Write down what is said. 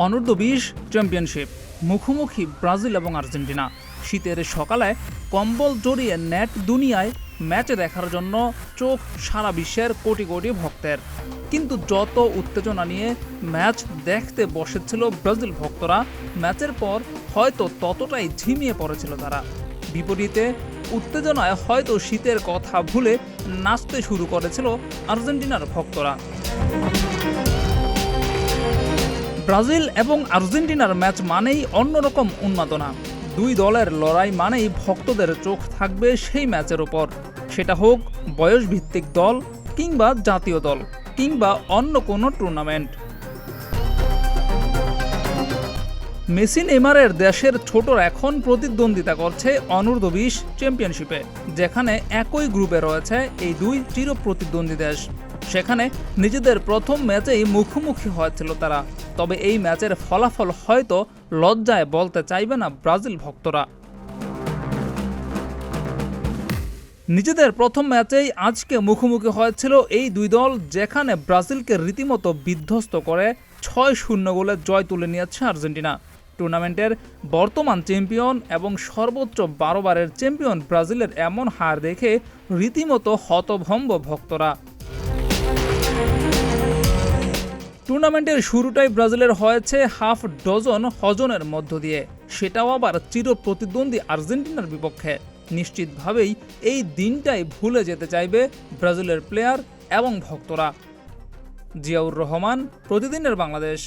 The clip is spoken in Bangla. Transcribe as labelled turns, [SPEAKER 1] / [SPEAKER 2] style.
[SPEAKER 1] অনূর্ধ্ব-20 চ্যাম্পিয়নশিপ, মুখোমুখি ব্রাজিল এবং আর্জেন্টিনা। শীতের সকালে কম্বল জড়িয়ে নেট দুনিয়ায় ম্যাচ দেখার জন্য চোখ সারা বিশ্বের কোটি কোটি ভক্তের। কিন্তু যত উত্তেজনা নিয়ে ম্যাচ দেখতে বসেছিল ব্রাজিল ভক্তরা, ম্যাচের পর হয়তো ততটাই ঝিমিয়ে পড়েছিল তারা। বিপরীতে উত্তেজনায় হয়তো শীতের কথা ভুলে নাচতে শুরু করেছিল আর্জেন্টিনার ভক্তরা। ব্রাজিল এবং আর্জেন্টিনার ম্যাচ মানেই অন্যরকম উন্মাদনা। দুই দলের লড়াই মানেই ভক্তদের চোখ থাকবে সেই ম্যাচের ওপর, সেটা হোক বয়সভিত্তিক দল কিংবা জাতীয় দল কিংবা অন্য কোনো টুর্নামেন্ট। মেসি নেইমারের দেশের ছোটরা এখন প্রতিদ্বন্দ্বিতা করছে অনূর্ধ্ব-20 চ্যাম্পিয়নশিপে, যেখানে একই গ্রুপে রয়েছে এই দুই চির প্রতিদ্বন্দ্বী দেশ। সেখানে নিজেদের প্রথম ম্যাচেই মুখোমুখি হয়েছিল তারা। তবে এই ম্যাচের ফলাফল হয়তো লজ্জায় বলতে চাইবে না ব্রাজিল ভক্তরা। নিজেদের প্রথম ম্যাচেই আজকে মুখোমুখি হয়েছিল এই দুই দল, যেখানে ব্রাজিলকে রীতিমতো বিধ্বস্ত করে 6-0 গোলে জয় তুলে নিয়েছে আর্জেন্টিনা। টুর্নামেন্টের বর্তমান চ্যাম্পিয়ন এবং সর্বোচ্চ 12 বারের চ্যাম্পিয়ন ব্রাজিলের এমন হার দেখে রীতিমতো হতভম্ব ভক্তরা। টুর্নামেন্টের শুরুটাই ব্রাজিলের হয়েছে হাফ ডজন হজনের মধ্য দিয়ে, সেটাও আবার চির প্রতিদ্বন্দ্বী আর্জেন্টিনার বিপক্ষে। নিশ্চিতভাবেই এই দিনটাই ভুলে যেতে চাইবে ব্রাজিলের প্লেয়ার এবং ভক্তরা। জিয়াউর রহমান, প্রতিদিনের বাংলাদেশ।